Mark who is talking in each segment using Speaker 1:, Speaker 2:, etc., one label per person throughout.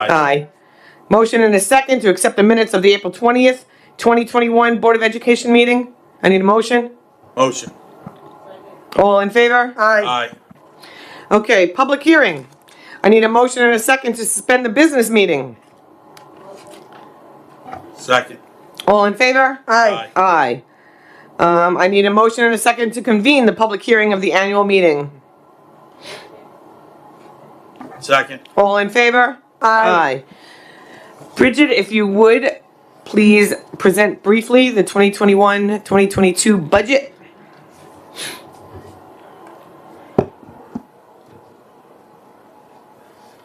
Speaker 1: Aye. Motion and a second to accept the minutes of the April 20th, 2021 Board of Education meeting. I need a motion.
Speaker 2: Motion.
Speaker 1: All in favor?
Speaker 2: Aye.
Speaker 1: Okay, public hearing. I need a motion and a second to suspend the business meeting.
Speaker 2: Second.
Speaker 1: All in favor?
Speaker 2: Aye.
Speaker 1: Aye. I need a motion and a second to convene the public hearing of the annual meeting.
Speaker 2: Second.
Speaker 1: All in favor? Aye. Bridget, if you would, please present briefly the 2021-2022 budget.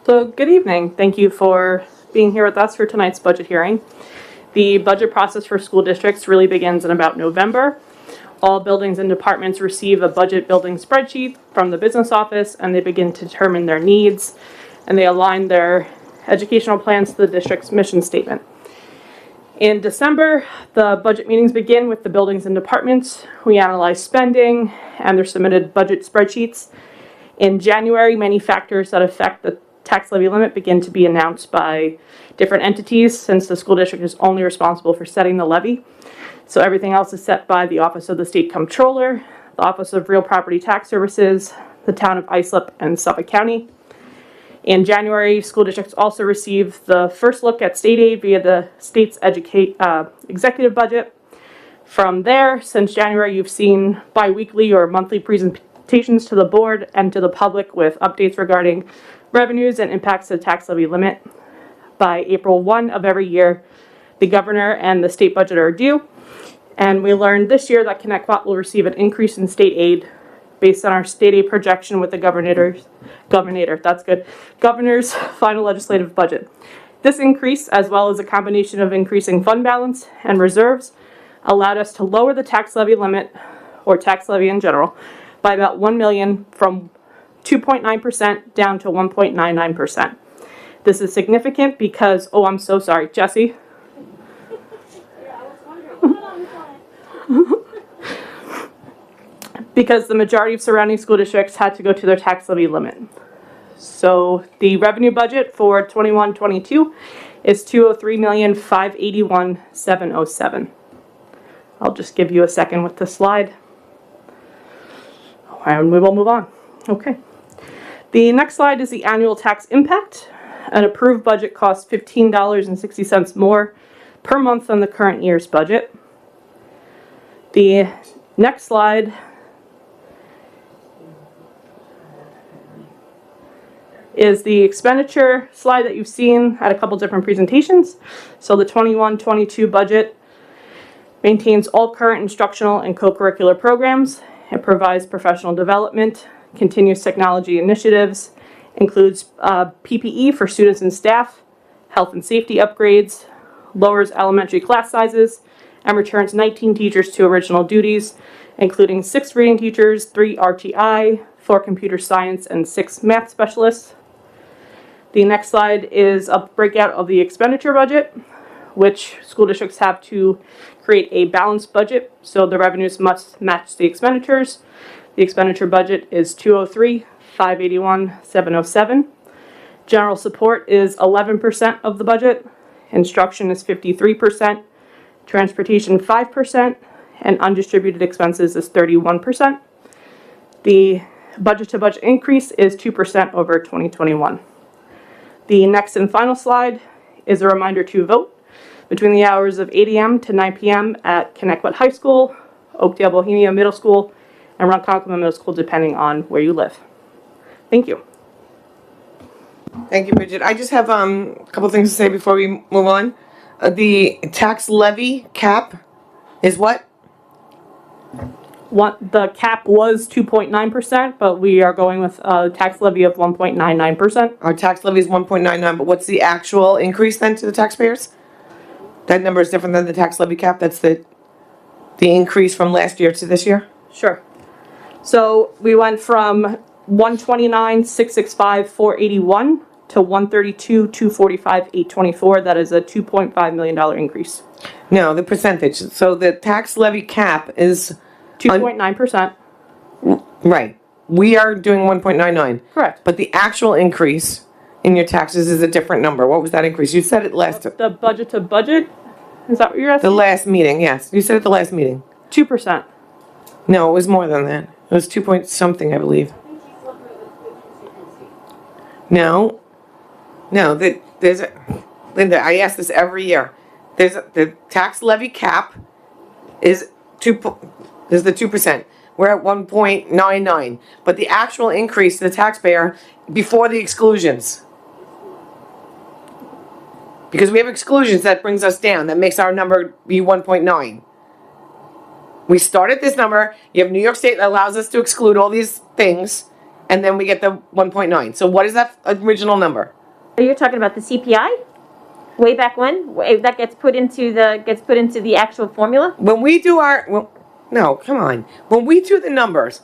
Speaker 3: So good evening. Thank you for being here with us for tonight's budget hearing. The budget process for school districts really begins in about November. All buildings and departments receive a budget building spreadsheet from the business office, and they begin to determine their needs, and they align their educational plans to the district's mission statement. In December, the budget meetings begin with the buildings and departments. We analyze spending and their submitted budget spreadsheets. In January, many factors that affect the tax levy limit begin to be announced by different entities, since the school district is only responsible for setting the levy. So everything else is set by the Office of the State Comptroller, the Office of Real Property Tax Services, the Town of Islip, and Suffolk County. In January, school districts also receive the first look at state aid via the state's executive budget. From there, since January, you've seen bi-weekly or monthly presentations to the board and to the public with updates regarding revenues and impacts to the tax levy limit. By April 1 of every year, the governor and the state budget are due. And we learned this year that Connecticut will receive an increase in state aid based on our state aid projection with the governor's final legislative budget. This increase, as well as a combination of increasing fund balance and reserves, allowed us to lower the tax levy limit, or tax levy in general, by about $1 million from 2.9% down to 1.99%. This is significant because, oh, I'm so sorry, Jesse. Because the majority of surrounding school districts had to go to their tax levy limit. So the revenue budget for 21-22 is $203,581,707. I'll just give you a second with the slide, and we will move on. Okay. The next slide is the annual tax impact. An approved budget costs $15.60 more per month than the current year's budget. The next slide is the expenditure slide that you've seen at a couple different presentations. So the 21-22 budget maintains all current instructional and co-curricular programs. It provides professional development, continuous technology initiatives, includes PPE for students and staff, health and safety upgrades, lowers elementary class sizes, and returns 19 teachers to original duties, including 6 reading teachers, 3 RTI, 4 computer science, and 6 math specialists. The next slide is a breakout of the expenditure budget, which school districts have to create a balanced budget, so the revenues must match the expenditures. The expenditure budget is $203,581,707. General support is 11% of the budget, instruction is 53%, transportation 5%, and undistributed expenses is 31%. The budget-to-budget increase is 2% over 2021. The next and final slide is a reminder to vote between the hours of 8 a.m. to 9 p.m. at Connecticut High School, Oakdale Bohemia Middle School, and Ronkonkoma Middle School, depending on where you live. Thank you.
Speaker 1: Thank you, Bridget. I just have a couple things to say before we move on. The tax levy cap is what?
Speaker 3: The cap was 2.9%, but we are going with a tax levy of 1.99%.
Speaker 1: Our tax levy is 1.99, but what's the actual increase then to the taxpayers? That number is different than the tax levy cap. That's the increase from last year to this year?
Speaker 3: Sure. So we went from 129,665,481 to 132,245,824. That is a $2.5 million increase.
Speaker 1: No, the percentage. So the tax levy cap is
Speaker 3: 2.9%.
Speaker 1: Right. We are doing 1.99.
Speaker 3: Correct.
Speaker 1: But the actual increase in your taxes is a different number. What was that increase? You said it
Speaker 3: The budget to budget, is that what you're
Speaker 1: the
Speaker 3: asking?
Speaker 1: last meeting, yes. You said it the last meeting.
Speaker 3: 2%.
Speaker 1: No, it was more than that. It was 2 point something, I believe. No, there's a, Linda, I ask this every year. The tax levy cap is is the 2%. We're at 1.99, but the actual increase to the taxpayer before the exclusions. Because we have exclusions, that brings us down, that makes our number be 1.9. We start at this number, you have New York State that allows us to exclude all these things, and then we get the 1.9. So what is that original number?
Speaker 4: Are you talking about the CPI? Way back when? That gets put into the actual formula?
Speaker 1: When we do no, come on. When we do the numbers,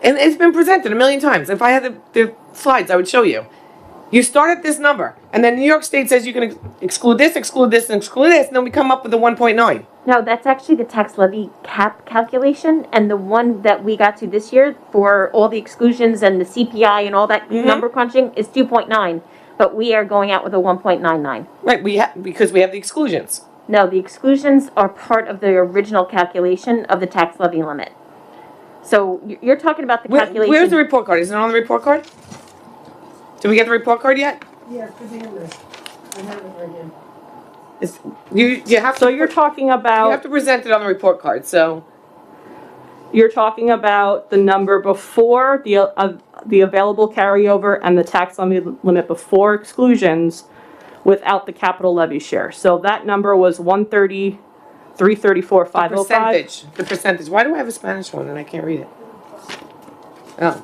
Speaker 1: and it's been presented a million times. If I had the slides, I would show you. You start at this number, and then New York State says you can exclude this, and exclude this, and then we come up with the 1.9.
Speaker 4: No, that's actually the tax levy cap calculation, and the one that we got to this year for all the exclusions and the CPI and all that number crunching is 2.9, but we are going out with a 1.99.
Speaker 1: Right, because we have the exclusions.
Speaker 4: No, the exclusions are part of the original calculation of the tax levy limit. So you're talking about the calculation.
Speaker 1: Where's the report card? Is it on the report card? Did we get the report card yet?
Speaker 5: Yeah, it could be in this. I have it right here.
Speaker 1: You have to.
Speaker 3: So you're talking
Speaker 1: You have
Speaker 3: about,
Speaker 1: to present it on the report card. So
Speaker 3: you're talking about the number before the available carryover and the tax levy limit before exclusions without the capital levy share. So that number was 130, 334, 505.
Speaker 1: the percentage. Why do I have a Spanish one and I can't read it? Oh.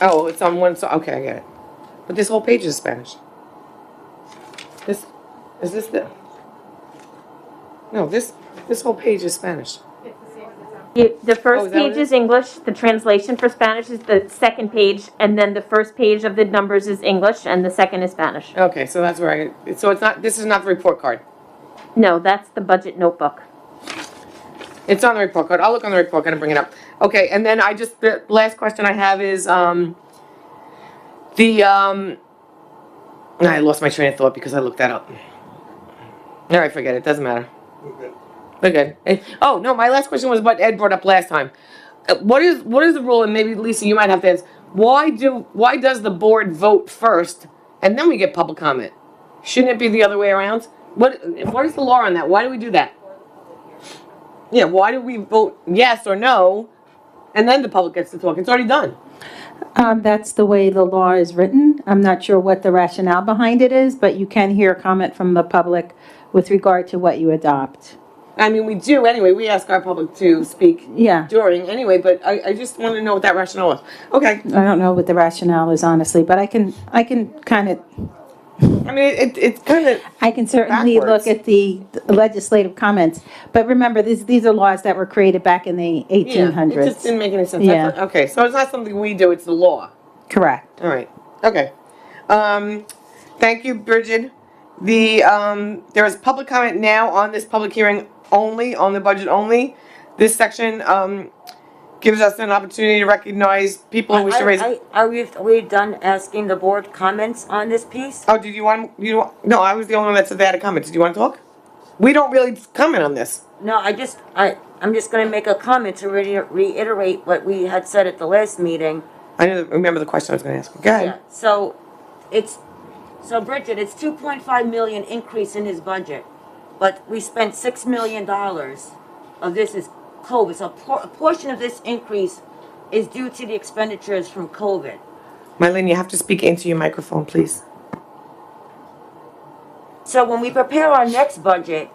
Speaker 1: Oh, it's on one side. Okay, I get it. But this whole page is Spanish. This whole page is Spanish.
Speaker 4: The first
Speaker 1: is that what
Speaker 4: page
Speaker 1: it
Speaker 4: is English, the translation for Spanish is the second page, and then the first page of the numbers is English, and the second is Spanish.
Speaker 1: Okay, so that's where so it's not, this is not the report card.
Speaker 4: No, that's the budget notebook.
Speaker 1: It's on the report card. I'll look on the report card and bring it up. Okay, and then the last question I have is, I lost my train of thought because I looked that up. All right, forget it. Doesn't matter. We're good. Oh, no, my last question was what Ed brought up last time. What is the rule, and maybe Lisa, you might have to answer. Why does the board vote first and then we get public comment? Shouldn't it be the other way around? What is the law on that? Why do we do that? Yeah, why do we vote yes or no and then the public gets to talk? It's already done.
Speaker 5: That's the way the law is written. I'm not sure what the rationale behind it is, but you can hear comment from the public with regard to what you adopt.
Speaker 1: I mean, we do anyway. We ask our public to speak
Speaker 5: Yeah.
Speaker 1: during anyway, but I just want to know what that rationale was. Okay.
Speaker 5: I don't know what the rationale is honestly, but I can kind of,
Speaker 1: I mean, it's kind of,
Speaker 5: I can certainly
Speaker 1: Backwards.
Speaker 5: look at the legislative comments. But remember, these are laws that were created back in the
Speaker 1: yeah, it just
Speaker 5: 1800s.
Speaker 1: didn't make any sense.
Speaker 5: Yeah.
Speaker 1: Okay, so it's not something we do, it's the law.
Speaker 5: Correct.
Speaker 1: All right. Okay. Thank you, Bridget. There is public comment now on this public hearing only, on the budget only. This section gives us an opportunity to recognize people who wish to raise.
Speaker 6: Are we done asking the board comments on this piece?
Speaker 1: Oh, did you want, no, I was the only one that said they had a comment. Did you want to talk? We don't really comment on this.
Speaker 6: No, I'm just gonna make a comment to reiterate what we had said at the last meeting.
Speaker 1: I remember the question I was going to ask. Go ahead.
Speaker 6: Yeah, so Bridget, it's 2.5 million increase in his budget, but we spent $6 million of this is COVID. So a portion of this increase is due to the expenditures from COVID.
Speaker 1: Mylene, you have to speak into your microphone, please.
Speaker 6: So when we prepare our next budget,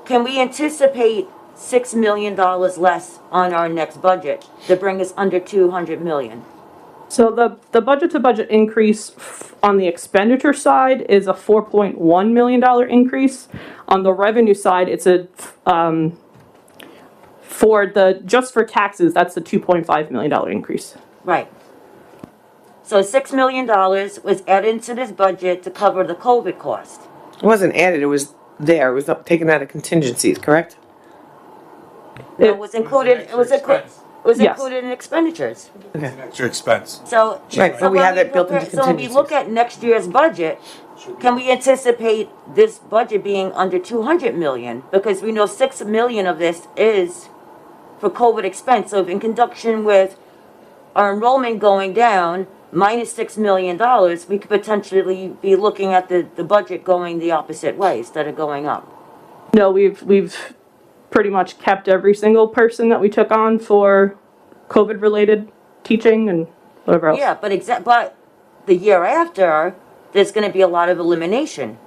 Speaker 6: can we anticipate $6 million less on our next budget to bring us under 200 million?
Speaker 3: So the budget to budget increase on the expenditure side is a $4.1 million increase. On the revenue side, it's just for taxes, that's the $2.5 million increase.
Speaker 6: Right. So $6 million was added into this budget to cover the COVID cost.
Speaker 1: It wasn't added, it was there. It was taken out of contingencies, correct?
Speaker 6: It was included, was
Speaker 3: Yes.
Speaker 6: included in expenditures.
Speaker 2: Extra expense.
Speaker 6: So.
Speaker 1: Right,
Speaker 6: so
Speaker 1: but we
Speaker 6: when
Speaker 1: have that built into
Speaker 6: So when we look at next year's budget, can we anticipate this budget being under 200 million? Because we know 6 million of this is for COVID expense. So if in conjunction with our enrollment going down, minus $6 million, we could potentially be looking at the budget going the opposite way instead of going up.
Speaker 3: No, we've pretty much kept every single person that we took on for COVID-related teaching and whatever else.
Speaker 6: Yeah, but the year after, there's gonna be a lot of elimination.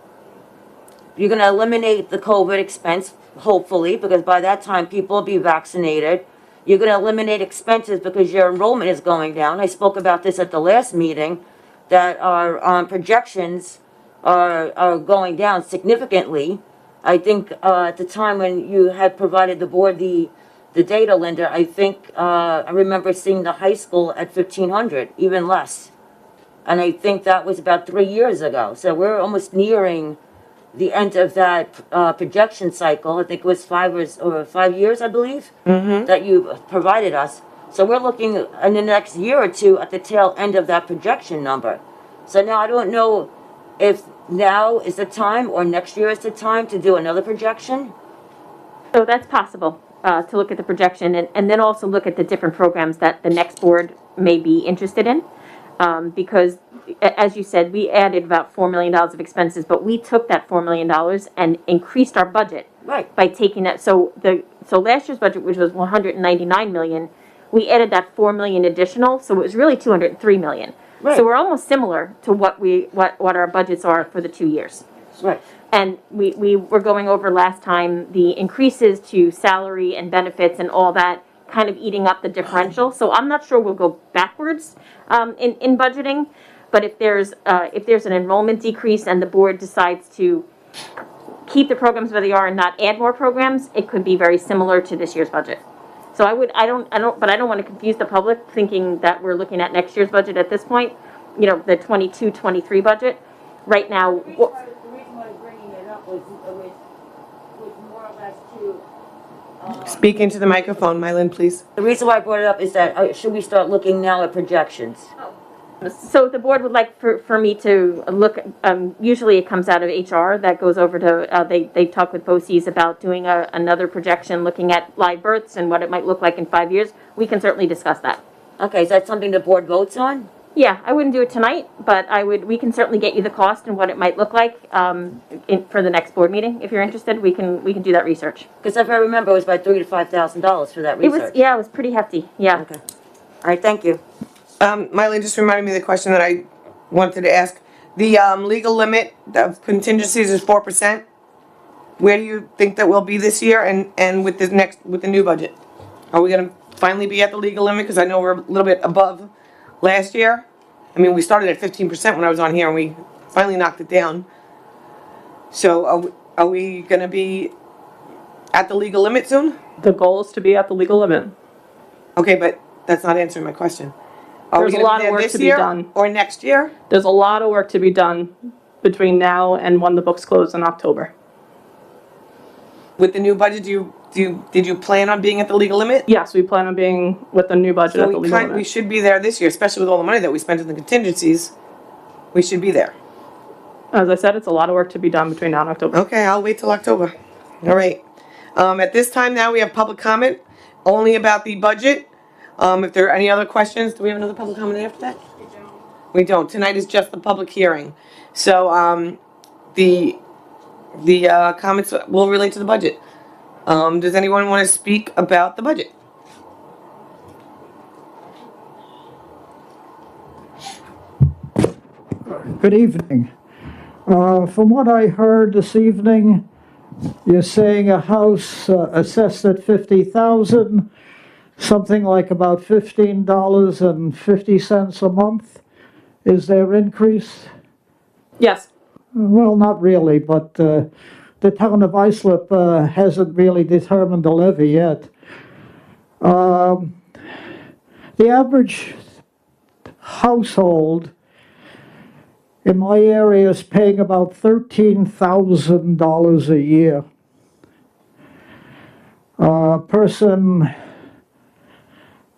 Speaker 6: You're gonna eliminate the COVID expense, hopefully, because by that time, people will be vaccinated. You're gonna eliminate expenses because your enrollment is going down. I spoke about this at the last meeting, that our projections are going down significantly. I think at the time when you had provided the board the data, Linda, I think I remember seeing the high school at 1,500, even less. And I think that was about 3 years ago. So we're almost nearing the end of that projection cycle. I think it was 5 years, I believe, that you provided us. So we're looking in the next year or two at the tail end of that projection number. So now I don't know if now is the time or next year is the time to do another projection.
Speaker 4: So that's possible, to look at the projection and then also look at the different programs that the next board may be interested in. Because, as you said, we added about $4 million of expenses, but we took that $4 million and increased our budget.
Speaker 6: Right.
Speaker 4: By taking that, so last year's budget, which was 199 million, we added that 4 million additional, so it was really 203 million.
Speaker 6: Right.
Speaker 4: So we're almost similar to what our budgets are for the 2 years.
Speaker 6: Right.
Speaker 4: And we were going over last time the increases to salary and benefits and all that kind of eating up the differential. So I'm not sure we'll go backwards in budgeting, but if there's an enrollment decrease and the board decides to keep the programs where they are and not add more programs, it could be very similar to this year's budget. So I don't want to confuse the public thinking that we're looking at next year's budget at this point, the 22-23 budget. Right now,
Speaker 6: The reason why I'm bringing it up was more or less to.
Speaker 1: Speak into the microphone, Mylin, please.
Speaker 6: The reason why I brought it up is that should we start looking now at projections?
Speaker 4: so the board would like for me to look, usually it comes out of HR that goes over to, they talk with BOCES about doing another projection, looking at live births and what it might look like in 5 years. We can certainly discuss that.
Speaker 6: Okay, is that something the board votes on?
Speaker 4: Yeah, I wouldn't do it tonight, but we can certainly get you the cost and what it might look like for the next board meeting. If you're interested, we can do that research.
Speaker 6: Because if I remember, it was about $3,000 to $5,000 for that
Speaker 4: It
Speaker 6: research.
Speaker 4: was pretty hefty, yeah.
Speaker 6: Okay. All right, thank you.
Speaker 1: Mylin just reminded me of the question that I wanted to ask. The legal limit of contingencies is 4%. Where do you think that we'll be this year and with the new budget? Are we gonna finally be at the legal limit? Because I know we're a little bit above last year. I mean, we started at 15% when I was on here and we finally knocked it down. So are we gonna be at the legal limit soon?
Speaker 3: The goal is to be at the legal limit.
Speaker 1: Okay, but that's not answering my question. Are
Speaker 3: There's
Speaker 1: we
Speaker 3: a
Speaker 1: gonna
Speaker 3: lot
Speaker 1: be
Speaker 3: of
Speaker 1: there
Speaker 3: work
Speaker 1: this
Speaker 3: to be
Speaker 1: year
Speaker 3: done.
Speaker 1: or next year?
Speaker 3: There's a lot of work to be done between now and when the books close in October.
Speaker 1: With the new budget, did you plan on being at the legal limit?
Speaker 3: Yes, we plan on being with the new budget at the
Speaker 1: So
Speaker 3: legal
Speaker 1: we
Speaker 3: limit.
Speaker 1: should be there this year, especially with all the money that we spent in the contingencies. We should be there.
Speaker 3: As I said, it's a lot of work to be done between now and October.
Speaker 1: Okay, I'll wait till October. All right. At this time now, we have public comment only about the budget. If there are any other questions, do we have another public comment after that? We don't. Tonight is just the public hearing. So, the comments will relate to the budget. Does anyone want to speak about the budget?
Speaker 7: Good evening. From what I heard this evening, you're saying a house assessed at $50,000, something like about $15.50 a month is their increase?
Speaker 3: Yes,
Speaker 7: Well, not really, but the town of Islip hasn't really determined the levy yet. The average household in my area is paying about $13,000 a year. A person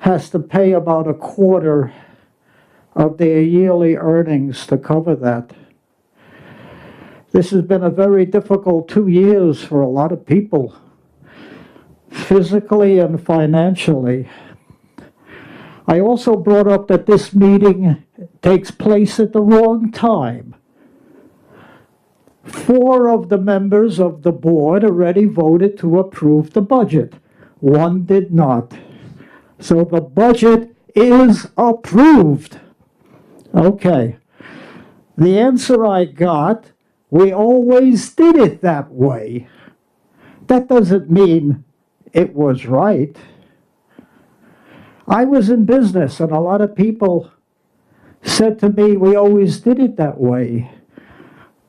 Speaker 7: has to pay about a quarter of their yearly earnings to cover that. This has been a very difficult 2 years for a lot of people, physically and financially. I also brought up that this meeting takes place at the wrong time. 4 of the members of the board already voted to approve the budget. 1 did not. So the budget is approved. Okay. The answer I got, we always did it that way. That doesn't mean it was right. I was in business, and a lot of people said to me, we always did it that way.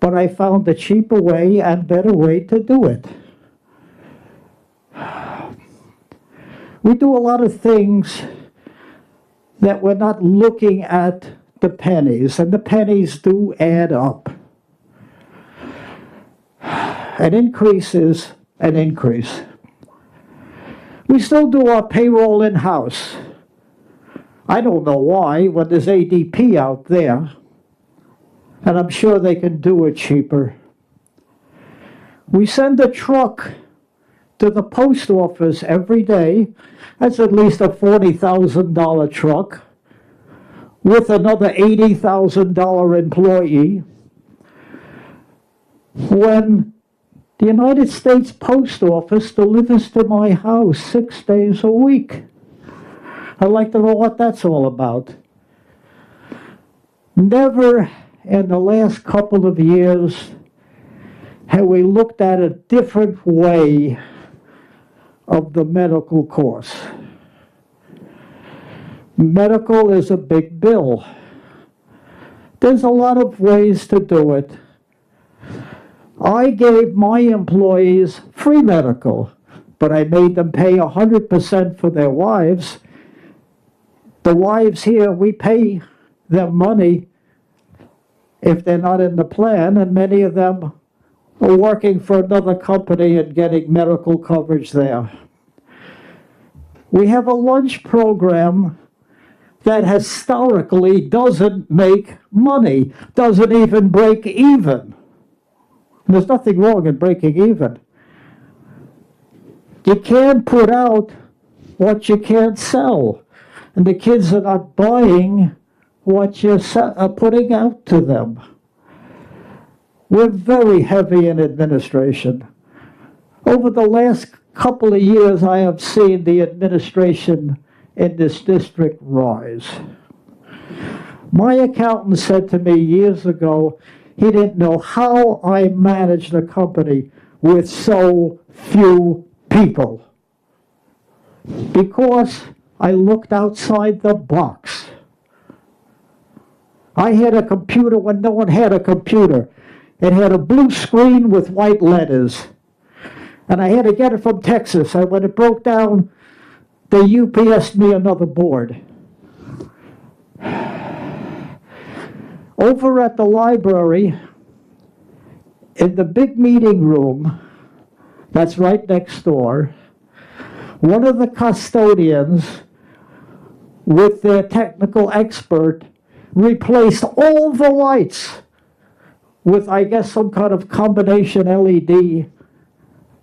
Speaker 7: But I found a cheaper way and better way to do it. We do a lot of things that we're not looking at the pennies, and the pennies do add up. An increase is an increase. We still do our payroll in-house. I don't know why, when there's ADP out there, and I'm sure they can do it cheaper. We send a truck to the post office every day. That's at least a $40,000 truck with another $80,000 employee. When the United States Post Office delivers to my house 6 days a week. I'd like to know what that's all about. Never in the last couple of years have we looked at a different way of the medical course. Medical is a big bill. There's a lot of ways to do it. I gave my employees free medical, but I made them pay 100% for their wives. The wives here, we pay them money if they're not in the plan, and many of them are working for another company and getting medical coverage there. We have a lunch program that historically doesn't make money, doesn't even break even. There's nothing wrong in breaking even. You can't put out what you can't sell, and the kids are not buying what you're putting out to them. We're very heavy in administration. Over the last couple of years, I have seen the administration in this district rise. My accountant said to me years ago, he didn't know how I managed a company with so few people. Because I looked outside the box. I had a computer when no one had a computer. It had a blue screen with white letters. And I had to get it from Texas. And when it broke down, they UPS'd me another board. Over at the library, in the big meeting room that's right next door, one of the custodians with their technical expert replaced all the lights with, I guess, some kind of combination LED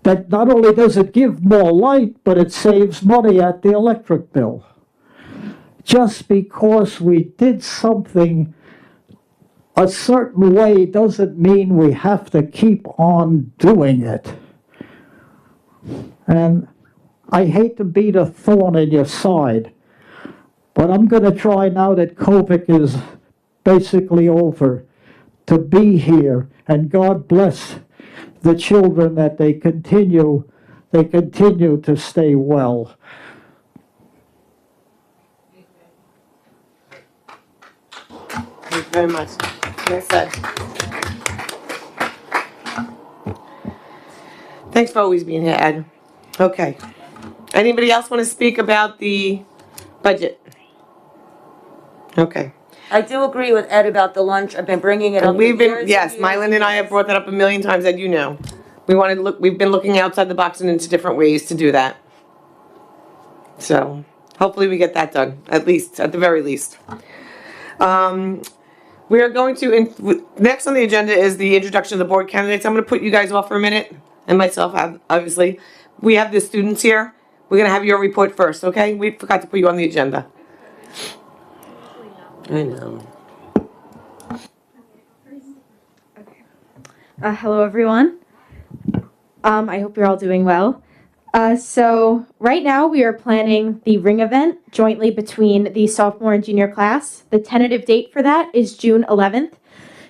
Speaker 7: that not only does it give more light, but it saves money at the electric bill. Just because we did something a certain way doesn't mean we have to keep on doing it. And I hate to be the thorn in your side, but I'm going to try now that COVID is basically over to be here, and God bless the children that they continue to stay well.
Speaker 1: Thank you very much. Like I said. Thanks for always being here, Ed. Okay. Anybody else want to speak about the budget? Okay.
Speaker 6: I do agree with Ed about the lunch. I've been bringing it up.
Speaker 1: We've
Speaker 6: for years
Speaker 1: been, yes,
Speaker 6: and years
Speaker 1: Mylan
Speaker 6: and
Speaker 1: and I have
Speaker 6: years.
Speaker 1: brought that up a million times, Ed, you know. We've been looking outside the box and into different ways to do that. So, Hopefully we get that done, at the very least. We are going to, next on the agenda is the introduction of the board candidates. I'm gonna put you guys off for a minute, and myself, obviously. We have the students here. We're gonna have your report first, okay? We forgot to put you on the agenda. I know.
Speaker 8: Hello, everyone. I hope you're all doing well. So right now we are planning the ring event jointly between the sophomore and junior class. The tentative date for that is June 11th.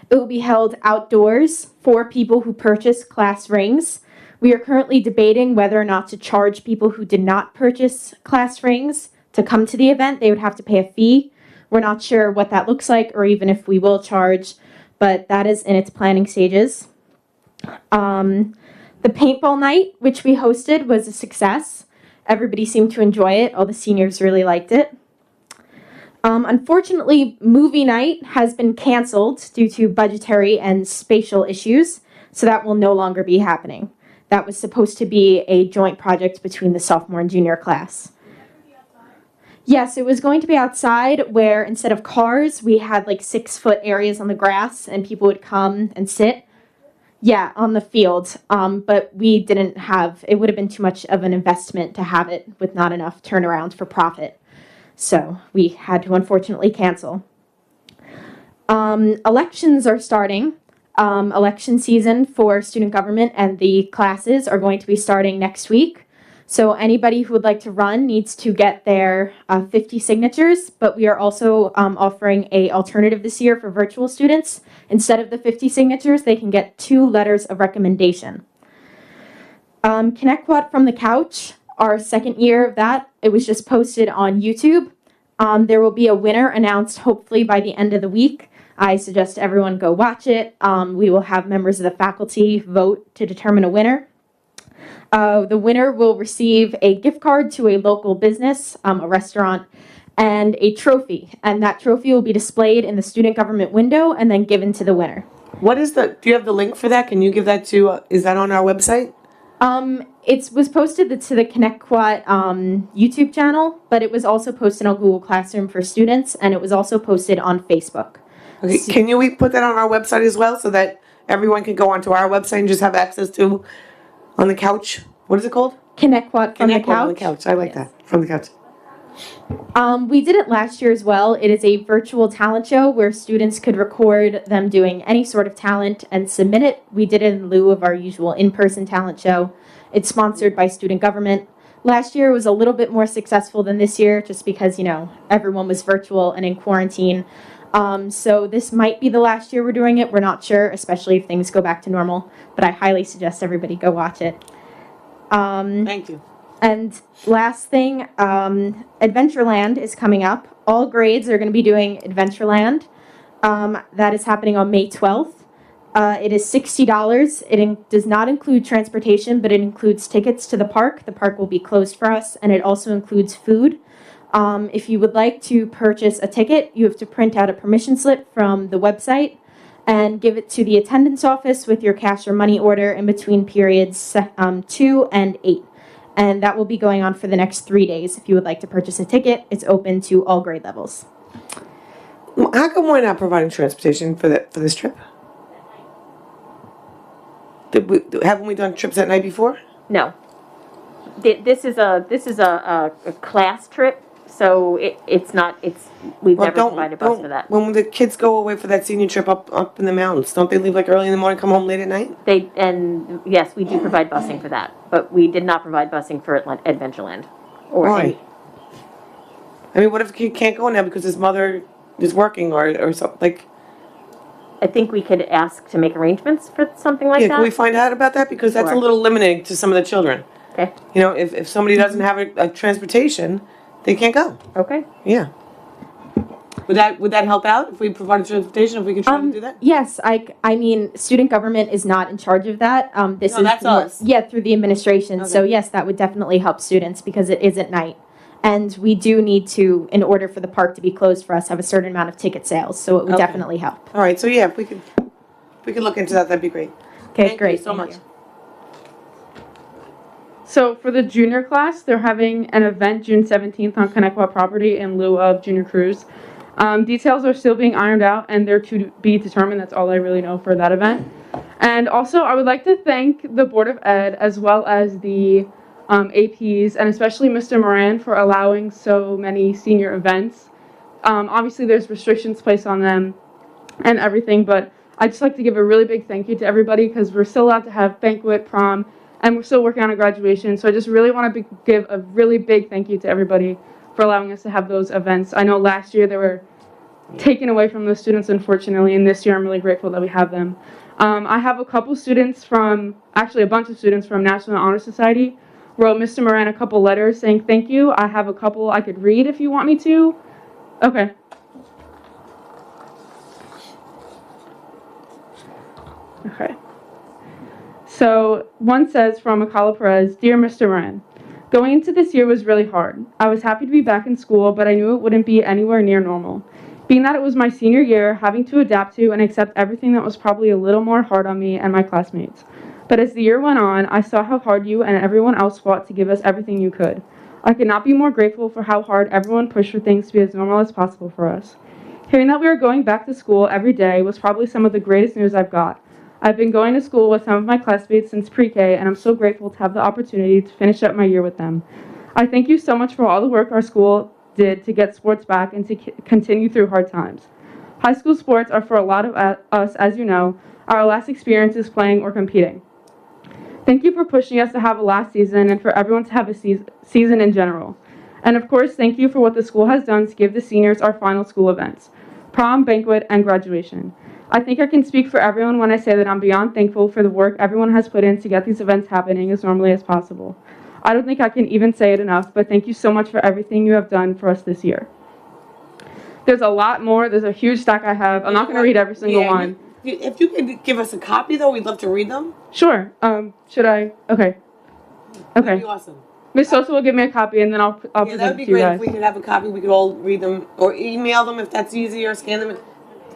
Speaker 8: It will be held outdoors for people who purchase class rings. We are currently debating whether or not to charge people who did not purchase class rings to come to the event. They would have to pay a fee. We're not sure what that looks like or even if we will charge, but that is in its planning stages. The paintball night, which we hosted, was a success. Everybody seemed to enjoy it. All the seniors really liked it. Unfortunately, movie night has been canceled due to budgetary and spatial issues, so that will no longer be happening. That was supposed to be a joint project between the sophomore and junior class. Yes, it was going to be outside where instead of cars, we had like 6-foot areas on the grass and people would come and sit. Yeah, on the field, but we didn't have, it would have been too much of an investment to have it with not enough turnaround for profit. So we had to unfortunately cancel. Elections are starting. Election season for student government and the classes are going to be starting next week. So anybody who would like to run needs to get their 50 signatures, but we are also offering an alternative this year for virtual students. Instead of the 50 signatures, they can get 2 letters of recommendation. Connect from the Couch, our second year of that, it was just posted on YouTube. There will be a winner announced hopefully by the end of the week. I suggest everyone go watch it. We will have members of the faculty vote to determine a winner. The winner will receive a gift card to a local business, a restaurant, and a trophy. And that trophy will be displayed in the student government window and then given to the winner.
Speaker 1: What is do you have the link for that? Can you give that to, is that on our website?
Speaker 8: It was posted to the ConnectQuat YouTube channel, but it was also posted on Google Classroom for students, and it was also posted on Facebook.
Speaker 1: Okay, can we put that on our website as well so that everyone can go onto our website and just have access to on the couch? What is it called?
Speaker 8: ConnectQuat from the Couch.
Speaker 1: On the couch. I like that. From the couch.
Speaker 8: We did it last year as well. It is a virtual talent show where students could record them doing any sort of talent and submit it. We did it in lieu of our usual in-person talent show. It's sponsored by student government. Last year was a little bit more successful than this year just because, you know, everyone was virtual and in quarantine. So this might be the last year we're doing it. We're not sure, especially if things go back to normal. But I highly suggest everybody go watch it.
Speaker 1: Thank you.
Speaker 8: And last thing, Adventureland is coming up. All grades are going to be doing Adventureland. That is happening on May 12th. It is $60. It does not include transportation, but it includes tickets to the park. The park will be closed for us, and it also includes food. If you would like to purchase a ticket, you have to print out a permission slip from the website and give it to the attendance office with your cash or money order in between periods 2 and 8. And that will be going on for the next 3 days. If you would like to purchase a ticket, it's open to all grade levels.
Speaker 1: How come we're not providing transportation for this trip? Haven't we done trips that night before?
Speaker 4: No. This is a class trip, so we've never provided a bus for that.
Speaker 1: When the kids go away for that senior trip up in the mountains, don't they leave like early in the morning, come home late at night?
Speaker 4: And yes, we do provide busing for that, but we did not provide busing for Adventureland.
Speaker 1: Why? I mean, what if a kid can't go now because his mother is working or something like?
Speaker 4: I think we could ask to make arrangements for something like that.
Speaker 1: Can we find out about that? Because that's a little limiting to some of the children.
Speaker 4: Okay.
Speaker 1: You know, if somebody doesn't have a transportation, they can't go.
Speaker 4: Okay.
Speaker 1: Yeah. Would that help out if we provided transportation, if we could try to do that?
Speaker 8: Yes, I mean, student government is not in charge of that.
Speaker 1: That's us.
Speaker 8: Yeah, through the administration.
Speaker 1: Okay.
Speaker 8: So yes, that would definitely help students because it is at night. And we do need to, in order for the park to be closed for us, have a certain amount of ticket sales. So it would definitely help.
Speaker 1: All right, so yeah, if we could look into that, that'd be great.
Speaker 8: Okay,
Speaker 1: Thank
Speaker 8: great.
Speaker 1: you so
Speaker 8: Thank
Speaker 1: much.
Speaker 8: you.
Speaker 3: So for the junior class, they're having an event June 17th on Connecticut property in lieu of junior cruise. Details are still being ironed out and they're to be determined. That's all I really know for that event. And also, I would like to thank the Board of Ed as well as the APs and especially Mr. Moran for allowing so many senior events. Obviously, there's restrictions placed on them and everything, but I'd just like to give a really big thank you to everybody because we're still allowed to have banquet, prom, and we're still working on a graduation. So I just really want to give a really big thank you to everybody for allowing us to have those events. I know last year they were taken away from the students, unfortunately, and this year I'm really grateful that we have them. I have a couple students actually a bunch of students from National Honor Society wrote Mr. Moran a couple letters saying thank you. I have a couple I could read if you want me to. Okay. Okay. So one says from Akala Perez, Dear Mr. Moran, going into this year was really hard. I was happy to be back in school, but I knew it wouldn't be anywhere near normal. Being that it was my senior year, having to adapt to and accept everything that was probably a little more hard on me and my classmates. But as the year went on, I saw how hard you and everyone else fought to give us everything you could. I could not be more grateful for how hard everyone pushed for things to be as normal as possible for us. Hearing that we were going back to school every day was probably some of the greatest news I've got. I've been going to school with some of my classmates since pre-K, and I'm so grateful to have the opportunity to finish up my year with them. I thank you so much for all the work our school did to get sports back and to continue through hard times. High school sports are for a lot of us, as you know, our last experiences playing or competing. Thank you for pushing us to have a last season and for everyone to have a season in general. And of course, thank you for what the school has done to give the seniors our final school events, prom, banquet, and graduation. I think I can speak for everyone when I say that I'm beyond thankful for the work everyone has put in to get these events happening as normally as possible. I don't think I can even say it enough, but thank you so much for everything you have done for us this year. There's a lot more. There's a huge stack I have. I'm not going to read every single one.
Speaker 1: If you could give us a copy, though, we'd love to read them.
Speaker 3: Sure. Should I? Okay.
Speaker 1: That'd be awesome.
Speaker 3: Miss Sosa will give me a copy, and then I'll
Speaker 1: Yeah,
Speaker 3: present
Speaker 1: that'd
Speaker 3: it
Speaker 1: be
Speaker 3: to you
Speaker 1: great
Speaker 3: guys.
Speaker 1: if we could have a copy. We could all read them or email them if that's easier. Scan them.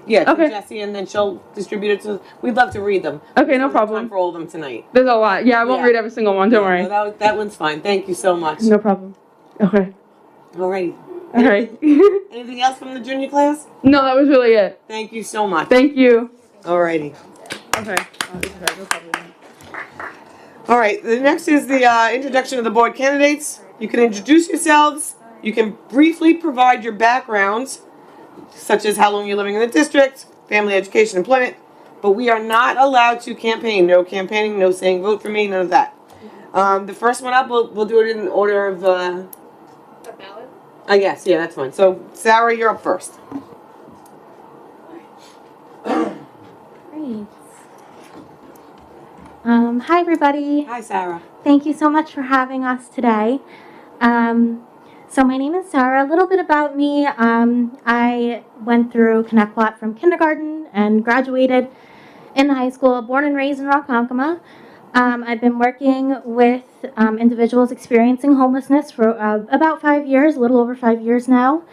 Speaker 1: Yeah, to
Speaker 3: Okay.
Speaker 1: Jessie, and then she'll distribute it to. We'd love to read them.
Speaker 3: Okay,
Speaker 1: We
Speaker 3: no
Speaker 1: don't have
Speaker 3: problem.
Speaker 1: time for all of them tonight.
Speaker 3: There's a lot. Yeah, I won't
Speaker 1: Yeah.
Speaker 3: read every single one. Don't worry.
Speaker 1: No, that one's fine. Thank you so much.
Speaker 3: No problem. Okay.
Speaker 1: All right.
Speaker 3: All right.
Speaker 1: Anything else from the junior class?
Speaker 3: No, that was really it.
Speaker 1: Thank you so much.
Speaker 3: Thank you.
Speaker 1: All righty.
Speaker 3: Okay. No problem.
Speaker 1: All right. The next is the introduction of the board candidates. You can introduce yourselves. You can briefly provide your backgrounds, such as how long you're living in the district, family, education, employment. But we are not allowed to campaign. No campaigning. No saying vote for me. None of that. The first one up, we'll do it in order of. The ballot. I guess. Yeah, that's fine. So Sarah, you're up first.
Speaker 8: Great. Hi, everybody.
Speaker 1: Hi, Sarah.
Speaker 8: Thank you so much for having us today. So my name is Sarah. A little bit about me. I went through Connecticut from kindergarten and graduated in high school, born and raised in Ronkonkoma. I've been working with individuals experiencing homelessness for about 5 years, a little over 5 years now.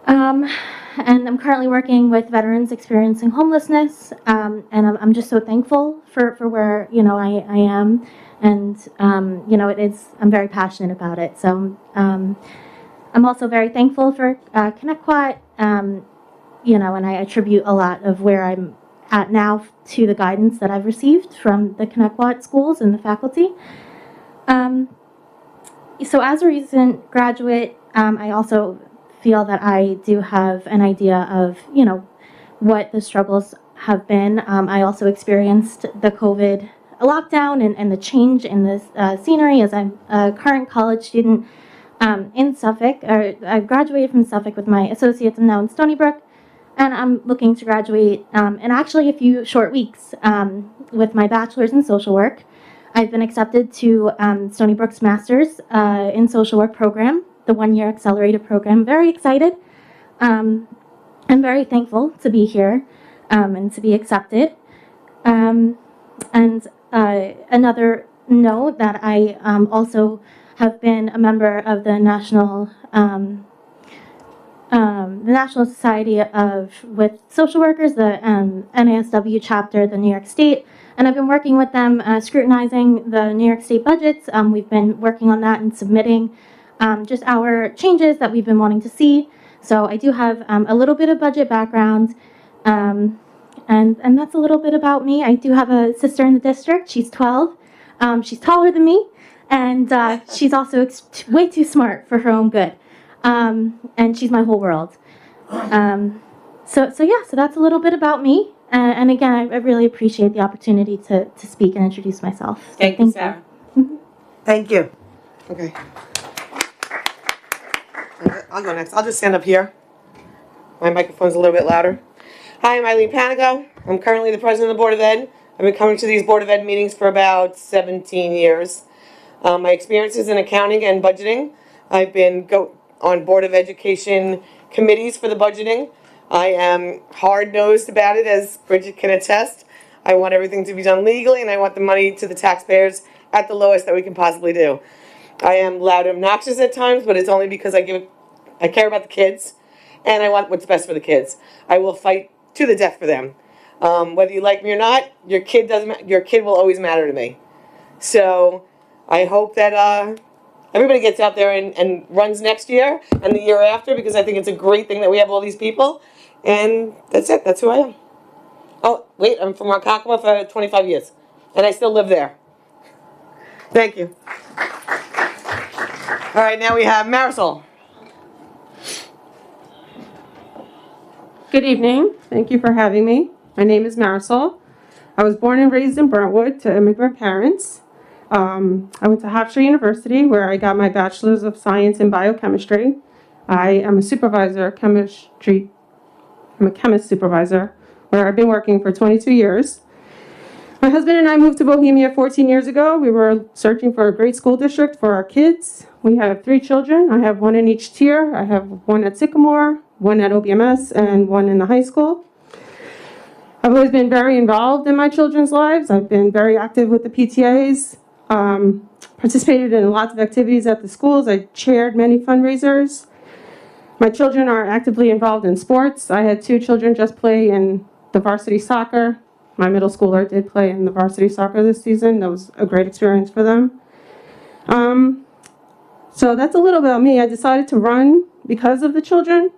Speaker 8: And I'm currently working with veterans experiencing homelessness, and I'm just so thankful for where I am, and I'm very passionate about it. So I'm also very thankful for Connecticut, and I attribute a lot of where I'm at now to the guidance that I've received from the Connecticut schools and the faculty. So as a recent graduate, I also feel that I do have an idea of, what the struggles have been. I also experienced the COVID lockdown and the change in the scenery as I'm a current college student in Suffolk. I graduated from Suffolk with my associates. I'm now in Stony Brook, and I'm looking to graduate in actually a few short weeks with my bachelor's in social work. I've been accepted to Stony Brook's master's in social work program, the one-year accelerated program. Very excited. I'm very thankful to be here and to be accepted. And another note that I also have been a member of the National
Speaker 9: the National Society with Social Workers, the NASW chapter, the New York State, and I've been working with them scrutinizing the New York State budgets. We've been working on that and submitting just our changes that we've been wanting to see. So I do have a little bit of budget background, and that's a little bit about me. I do have a sister in the district. She's 12. She's taller than me, and she's also way too smart for her own good. And she's my whole world. So that's a little bit about me. And again, I really appreciate the opportunity to speak and introduce myself. So
Speaker 1: Thank you, Sarah.
Speaker 10: Thank you.
Speaker 1: Okay. I'll go next. I'll just stand up here. My microphone's a little bit louder. Hi, I'm Eileen Panico. I'm currently the president of the Board of Ed. I've been coming to these Board of Ed meetings for about 17 years. My experience is in accounting and budgeting. I've been on Board of Education committees for the budgeting. I am hard-nosed about it, as Bridget can attest. I want everything to be done legally, and I want the money to the taxpayers at the lowest that we can possibly do. I am loud and obnoxious at times, but it's only because I care about the kids, and I want what's best for the kids. I will fight to the death for them. Whether you like me or not, your kid will always matter to me. So I hope that everybody gets out there and runs next year and the year after, because I think it's a great thing that we have all these people. And that's it. That's who I am. Oh, wait, I'm from Ronkonkoma for 25 years, and I still live there. Thank you. All right, now we have Marisol.
Speaker 11: Good evening. Thank you for having me. My name is Marisol. I was born and raised in Brentwood to immigrant parents. I went to Hofstra University, where I got my Bachelor's of Science in Biochemistry. I am a supervisor, I'm a chemist supervisor, where I've been working for 22 years. My husband and I moved to Bohemia 14 years ago. We were searching for a great school district for our kids. We have 3 children. I have 1 in each tier. I have 1 at Sycamore, 1 at OBMS, and 1 in the high school. I've always been very involved in my children's lives. I've been very active with the PTAs, participated in lots of activities at the schools. I chaired many fundraisers. My children are actively involved in sports. I had 2 children just play in the varsity soccer. My middle schooler did play in the varsity soccer this season. That was a great experience for them. So that's a little about me. I decided to run because of the children.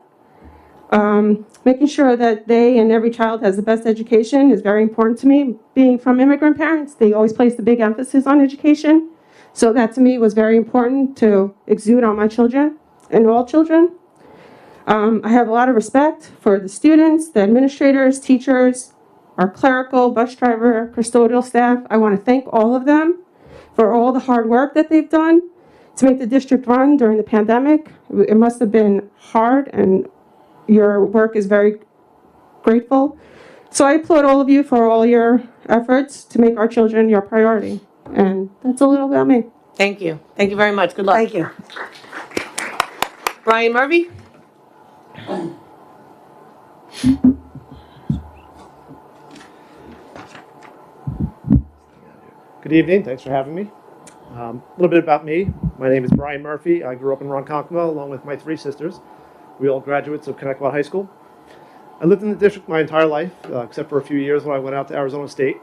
Speaker 11: Making sure that they and every child has the best education is very important to me. Being from immigrant parents, they always placed a big emphasis on education. So that to me was very important to exude on my children and all children. I have a lot of respect for the students, the administrators, teachers, our clerical, bus driver, custodial staff. I want to thank all of them for all the hard work that they've done to make the district run during the pandemic. It must have been hard, and your work is very grateful. So I applaud all of you for all your efforts to make our children your priority. And that's a little about me.
Speaker 1: Thank you. Thank you very much. Good luck.
Speaker 10: Thank you.
Speaker 1: Brian Murphy?
Speaker 12: Good evening. Thanks for having me. A little bit about me. My name is Brian Murphy. I grew up in Ronkonkoma along with my 3 sisters. We all graduates of Connecticut High School. I lived in the district my entire life, except for a few years when I went out to Arizona State.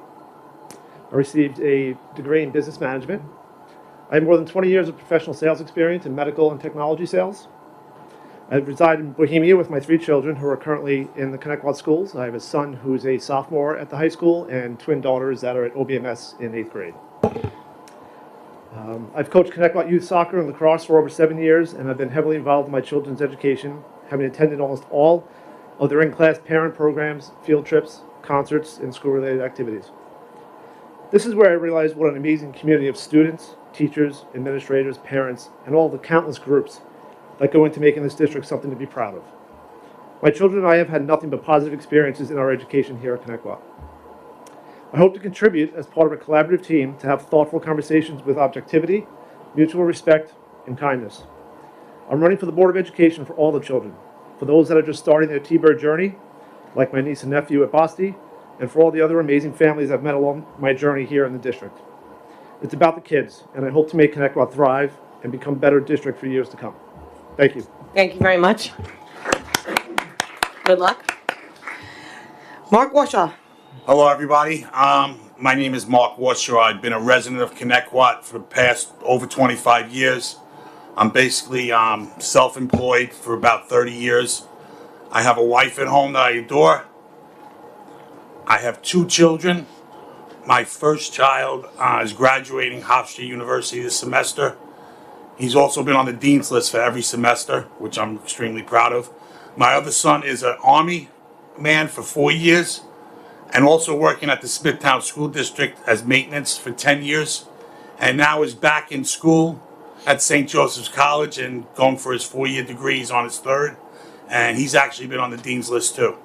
Speaker 12: I received a degree in business management. I have more than 20 years of professional sales experience in medical and technology sales. I reside in Bohemia with my 3 children who are currently in the Connecticut schools. I have a son who's a sophomore at the high school and twin daughters that are at OBMS in 8th grade. I've coached Connecticut youth soccer and lacrosse for over 7 years, and I've been heavily involved in my children's education, having attended almost all of their in-class parent programs, field trips, concerts, and school-related activities. This is where I realized what an amazing community of students, teachers, administrators, parents, and all the countless groups that go into making this district something to be proud of. My children and I have had nothing but positive experiences in our education here at Connecticut. I hope to contribute as part of a collaborative team to have thoughtful conversations with objectivity, mutual respect, and kindness. I'm running for the Board of Education for all the children, for those that are just starting their T-Bird journey, like my niece and nephew at Boston, and for all the other amazing families I've met along my journey here in the district. It's about the kids, and I hope to make Connecticut thrive and become a better district for years to come. Thank you.
Speaker 1: Thank you very much. Good luck. Mark Washaw.
Speaker 2: Hello, everybody. My name is Mark Warshaw. I've been a resident of Connecticut for the past over 25 years. I'm basically self-employed for about 30 years. I have a wife at home that I adore. I have 2 children. My first child is graduating Hofstra University this semester. He's also been on the dean's list for every semester, which I'm extremely proud of. My other son is an Army man for 4 years and also working at the Smithtown School District as maintenance for 10 years, and now is back in school at St. Joseph's College and going for his 4-year degree. He's on his 3rd, and he's actually been on the dean's list too.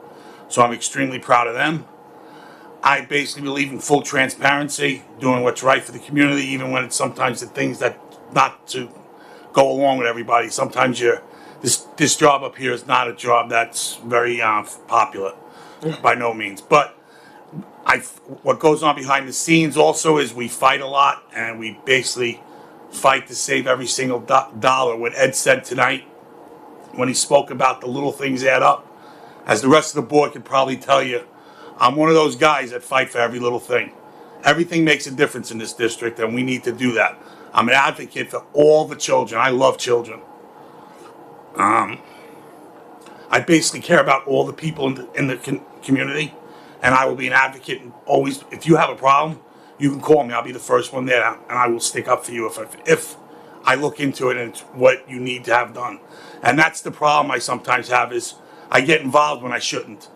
Speaker 2: So I'm extremely proud of them. I basically believe in full transparency, doing what's right for the community, even when it's sometimes the things that not to go along with everybody. Sometimes this job up here is not a job that's very popular, by no means. But what goes on behind the scenes also is we fight a lot, and we basically fight to save every single dollar. What Ed said tonight when he spoke about the little things add up, as the rest of the board could probably tell you, I'm one of those guys that fight for every little thing. Everything makes a difference in this district, and we need to do that. I'm an advocate for all the children. I love children. I basically care about all the people in the community, and I will be an advocate. And always, if you have a problem, you can call me. I'll be the first one there, and I will stick up for you if I look into it and it's what you need to have done. And that's the problem I sometimes have, is I get involved when I shouldn't.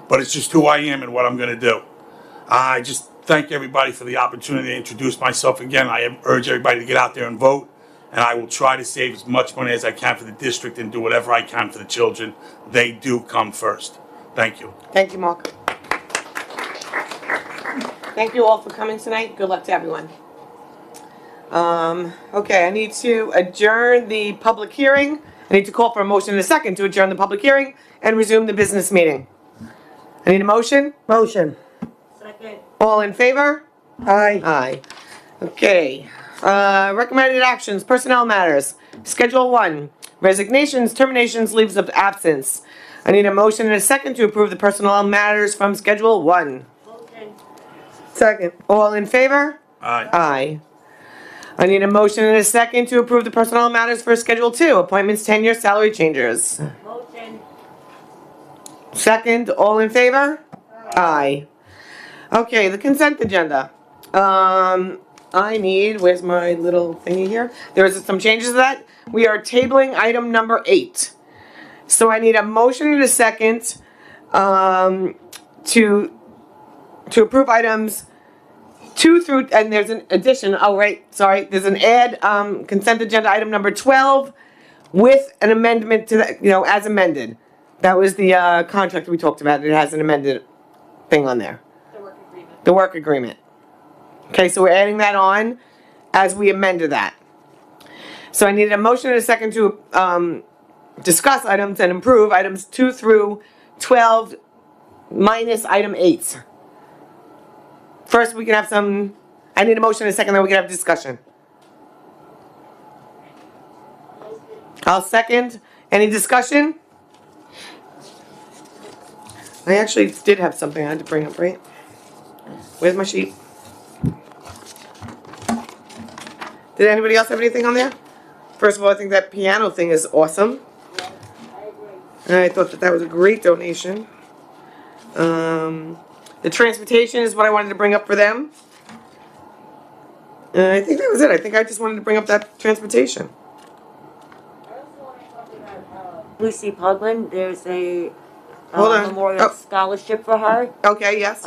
Speaker 2: But it's just who I am and what I'm going to do. I just thank everybody for the opportunity to introduce myself again. I urge everybody to get out there and vote, and I will try to save as much money as I can for the district and do whatever I can for the children. They do come first. Thank you.
Speaker 1: Thank you, Mark. Thank you all for coming tonight. Good luck to everyone. Okay, I need to adjourn the public hearing. I need to call for a motion in a second to adjourn the public hearing and resume the business meeting. I need a motion.
Speaker 10: Motion.
Speaker 6: Second.
Speaker 1: All in favor?
Speaker 10: Aye.
Speaker 1: Aye. Okay. Recommended actions, personnel matters. Schedule 1, resignations, terminations, leaves of absence. I need a motion and a second to approve the personnel matters from Schedule 1.
Speaker 6: Motion.
Speaker 10: Second.
Speaker 1: All in favor?
Speaker 2: Aye.
Speaker 1: Aye. I need a motion and a second to approve the personnel matters for Schedule 2, appointments, tenure, salary changes.
Speaker 6: Motion.
Speaker 1: Second, all in favor? Aye. Okay, the consent agenda. I need, where's my little thingy here? There's some changes to that. We are tabling item number 8. So I need a motion and a second to approve items 2 through, and there's an addition, oh right, sorry, there's an add, consent agenda item number 12 with an amendment to that, as amended. That was the contract we talked about. It has an amended thing on there. The work agreement. Okay, so we're adding that on as we amended that. So I needed a motion and a second to discuss items and approve items 2 through 12 minus item 8. First, we can have I need a motion and a second, then we can have discussion. I'll second. Any discussion? I actually did have something I had to bring up, right? Where's my sheet? Did anybody else have anything on there? First of all, I think that piano thing is awesome. And I thought that was a great donation. The transportation is what I wanted to bring up for them. And I think that was it. I think I just wanted to bring up that transportation.
Speaker 6: Lucy Pugland, there's a
Speaker 1: Hold on.
Speaker 6: memorial scholarship for her.
Speaker 1: Okay, yes.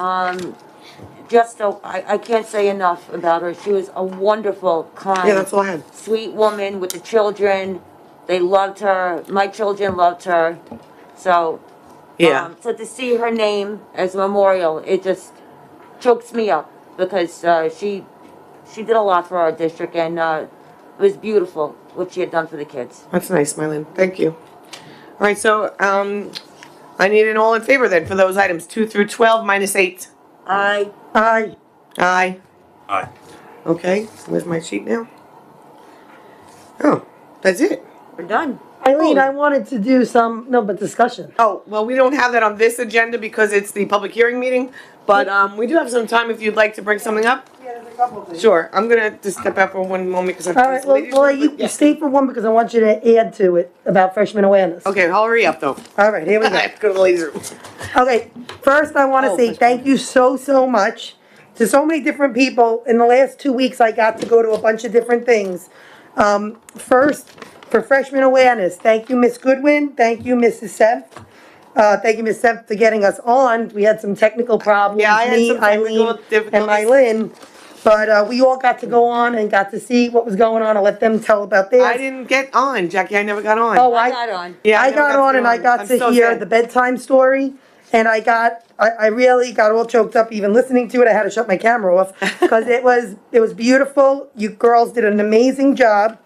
Speaker 6: Just so, I can't say enough about her. She was a wonderful, kind,
Speaker 1: Yeah, that's all I had.
Speaker 6: sweet woman with the children. They loved her. My children loved her. So,
Speaker 1: Yeah.
Speaker 6: so to see her name as a memorial, it just chokes me up because she did a lot for our district, and it was beautiful what she had done for the kids.
Speaker 1: That's nice, Mylene. Thank you. All right, so I need an all in favor then for those items 2 through 12 minus 8.
Speaker 6: Aye.
Speaker 10: Aye.
Speaker 1: Aye.
Speaker 2: Aye.
Speaker 1: Okay, where's my sheet now? Oh, that's it.
Speaker 6: We're done.
Speaker 10: Eileen, I wanted to do discussion.
Speaker 1: Oh, well, we don't have that on this agenda because it's the public hearing meeting, but we do have some time if you'd like to bring something up.
Speaker 10: Yeah, there's a couple things.
Speaker 1: Sure, I'm gonna just step out for one moment because I'm.
Speaker 10: All right, well, you stay for one because I want you to add to it about freshman awareness.
Speaker 1: Okay, hurry up though.
Speaker 10: All right, here we
Speaker 1: I
Speaker 10: go.
Speaker 1: have to go to the ladies' room.
Speaker 10: Okay, first I want to say thank you so much to so many different people. In the last 2 weeks, I got to go to a bunch of different things. First, for freshman awareness, thank you, Miss Goodwin. Thank you, Mrs. Semp. Thank you, Ms. Semp, for getting us on. We had some technical problems,
Speaker 1: Yeah, I had
Speaker 10: me,
Speaker 1: some technical
Speaker 10: Eileen, and
Speaker 1: difficulties.
Speaker 10: Mylin. But we all got to go on and got to see what was going on and let them tell about theirs.
Speaker 1: I didn't get on, Jackie. I never got on.
Speaker 10: Oh,
Speaker 6: I got on.
Speaker 1: Yeah,
Speaker 10: I
Speaker 1: never
Speaker 10: got on and I got
Speaker 1: I'm
Speaker 10: to
Speaker 1: so
Speaker 10: hear
Speaker 1: sad.
Speaker 10: the bedtime story, and I really got all choked up even listening to it. I had to shut my camera off because it was beautiful. You girls did an amazing job.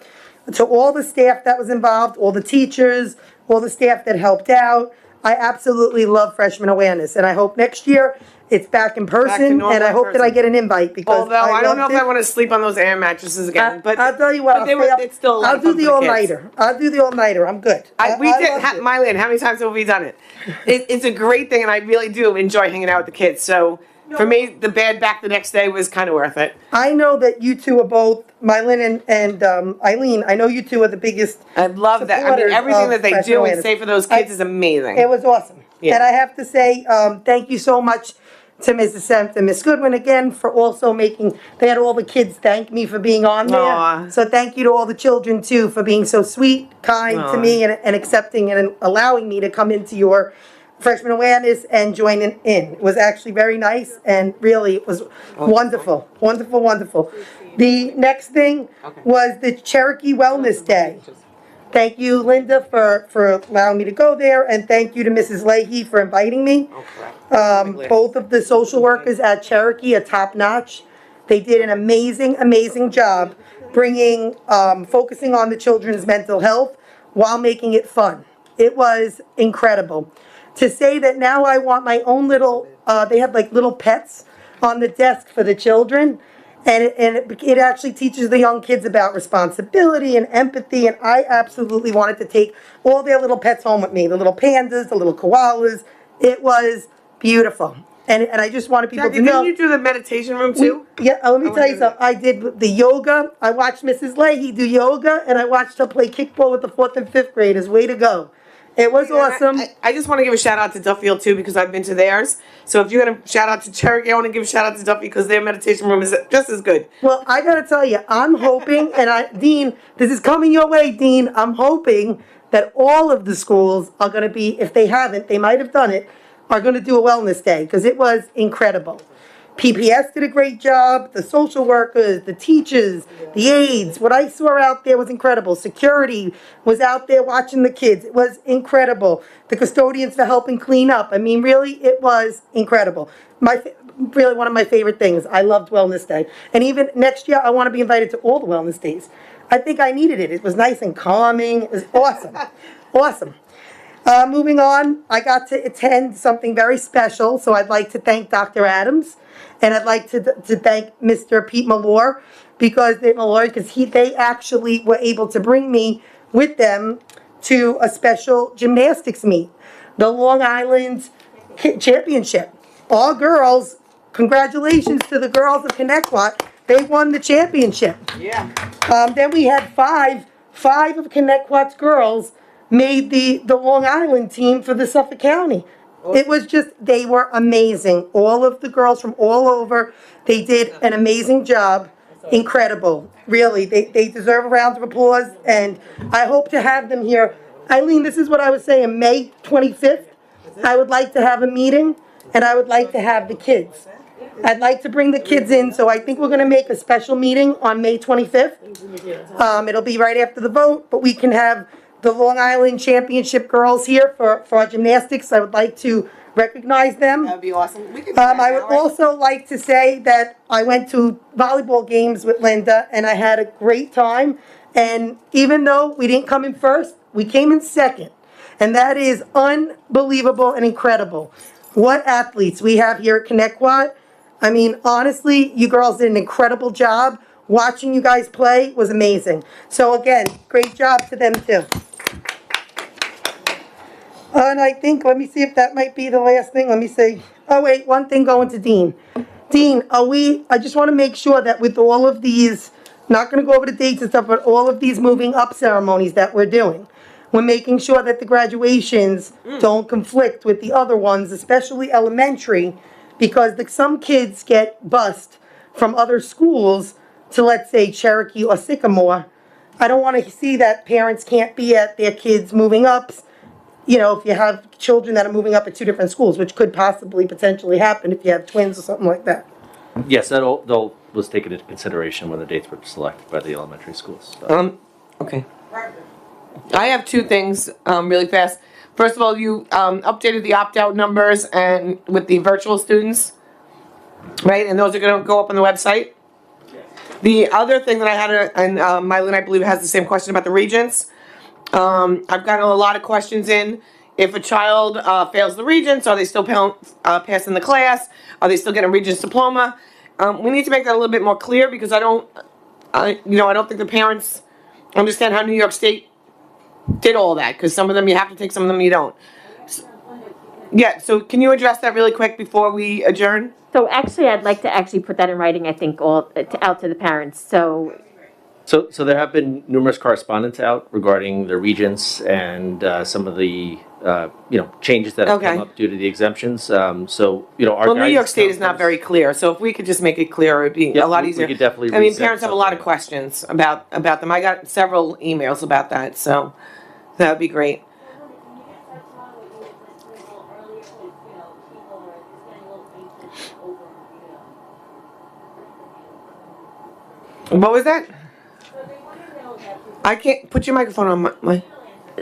Speaker 10: To all the staff that was involved, all the teachers, all the staff that helped out, I absolutely love freshman awareness, and I hope next year it's back in person,
Speaker 1: normal
Speaker 10: and I
Speaker 1: in
Speaker 10: hope that I
Speaker 1: person.
Speaker 10: get an invite because
Speaker 1: Although I don't know if
Speaker 10: loved
Speaker 1: I
Speaker 10: it.
Speaker 1: want to sleep on those air mattresses again, but
Speaker 10: I'll tell you what,
Speaker 1: but they
Speaker 10: I'll stay
Speaker 1: were-
Speaker 10: up.
Speaker 1: it's still a lot
Speaker 10: I'll
Speaker 1: of
Speaker 10: do
Speaker 1: fun
Speaker 10: the
Speaker 1: for the kids.
Speaker 10: all-nighter. I'll do the all-nighter. I'm good.
Speaker 1: We
Speaker 10: I
Speaker 1: did,
Speaker 10: loved it.
Speaker 1: Mylin, how many times have we done it? It's a great thing, and I really do enjoy hanging out with the kids. So for me, the bad back the next day was kind of worth it.
Speaker 10: I know that you two are both, Mylin and Eileen, I know you two are the biggest.
Speaker 1: I love that. I mean,
Speaker 10: supporters
Speaker 1: everything
Speaker 10: of
Speaker 1: that they
Speaker 10: freshman
Speaker 1: do and
Speaker 10: awareness.
Speaker 1: say for those kids is amazing.
Speaker 10: It was awesome.
Speaker 1: Yeah.
Speaker 10: And I have to say, thank you so much to Mrs. Sempt and Miss Goodwin again for also they had all the kids thank me for being on there.
Speaker 1: Aw.
Speaker 10: So thank you to all the children too for being so sweet, kind to
Speaker 1: Aw.
Speaker 10: me and accepting and allowing me to come into your freshman awareness and join in. It was actually very nice and really it was wonderful. Wonderful. The next thing was the Cherokee Wellness Day. Thank you, Linda, for allowing me to go there, and thank you to Mrs. Leahy for inviting me. Both of the social workers at Cherokee are top notch. They did an amazing job focusing on the children's mental health while making it fun. It was incredible. To say that now I want my own little, they had like little pets on the desk for the children. And it actually teaches the young kids about responsibility and empathy. And I absolutely wanted to take all their little pets home with me. The little pandas, the little koalas. It was beautiful. And I just wanted people
Speaker 1: Jackie,
Speaker 10: to know.
Speaker 1: didn't you do the meditation room too?
Speaker 10: Let me tell you something. I did the yoga. I watched Mrs. Leahy do yoga. And I watched her play kickball with the 4th and 5th graders. Way to go. It was awesome.
Speaker 1: I just want to give a shout out to Duffield too because I've been to theirs. So if you're gonna shout out to Cherokee, I want to give a shout out to Duffy because their meditation room is just as good.
Speaker 10: Well, I gotta tell you, I'm hoping, Dean, this is coming your way, Dean. I'm hoping that all of the schools are gonna be, if they haven't, they might have done it, are gonna do a wellness day because it was incredible. PPS did a great job, the social workers, the teachers, the aides. What I saw out there was incredible. Security was out there watching the kids. It was incredible. The custodians for helping clean up. I mean, really, it was incredible. Really one of my favorite things. I loved Wellness Day. And even next year, I want to be invited to all the wellness days. I think I needed it. It was nice and calming. It was awesome. Awesome. Moving on, I got to attend something very special, so I'd like to thank Dr. Adams, and I'd like to thank Mr. Pete Malloy, because they actually were able to bring me with them to a special gymnastics meet, the Long Island Championship. All girls, congratulations to the girls of Connecticut. They won the championship.
Speaker 1: Yeah.
Speaker 10: Then we had five of Connecticut's girls made the Long Island team for the Suffolk County. It was just, they were amazing. All of the girls from all over, they did an amazing job. Incredible. Really, they deserve a round of applause, and I hope to have them here. Eileen, this is what I was saying, May 25th, I would like to have a meeting, and I would like to have the kids. I'd like to bring the kids in, so I think we're gonna make a special meeting on May 25th. It'll be right after the vote, but we can have the Long Island Championship girls here for our gymnastics. I would like to recognize them.
Speaker 1: That'd be awesome. We could do that
Speaker 10: I would
Speaker 1: now, right?
Speaker 10: also like to say that I went to volleyball games with Linda and I had a great time. And even though we didn't come in first, we came in second. And that is unbelievable and incredible. What athletes we have here at Connecticut. I mean, honestly, you girls did an incredible job. watching you guys play was amazing. So again, great job to them too. And I think, let me see if that might be the last thing. Let me see. Oh wait, one thing going to Dean. Dean, I just want to make sure that with all of these, not going to go over the dates and stuff, but all of these moving up ceremonies that we're doing, we're making sure that the graduations don't conflict with the other ones, especially elementary, because some kids get bused from other schools to, let's say, Cherokee or Sycamore. I don't want to see that parents can't be at their kids' moving ups. You know, if you have children that are moving up at two different schools, which could possibly potentially happen if you have twins or something like that.
Speaker 13: Yes, that all was taken into consideration when the dates were selected by the elementary schools. So.
Speaker 1: Okay. I have two things really fast. First of all, you updated the opt-out numbers and with the virtual students, right? And those are going to go up on the website. The other thing that I had, and Mylene, I believe, has the same question about the regents. I've gotten a lot of questions in. If a child fails the regents, are they still passing the class? Are they still getting a regents diploma? We need to make that a little bit more clear because I don't think the parents understand how New York State did all that, because some of them you have to take, some of them you don't. Yeah, so can you address that really quick before we adjourn?
Speaker 4: So actually, I'd like to actually put that in writing, I think, out to the parents, So
Speaker 13: there have been numerous correspondence out regarding the regents and some of the changes that have come up due to the exemptions. Our
Speaker 1: New York State is not very clear, so if we could just make it clear, it'd be a lot easier.
Speaker 13: We could definitely.
Speaker 1: I mean, parents have a lot of questions about them. I got several emails about that, so that would be great. What was that? I can't put your microphone on my.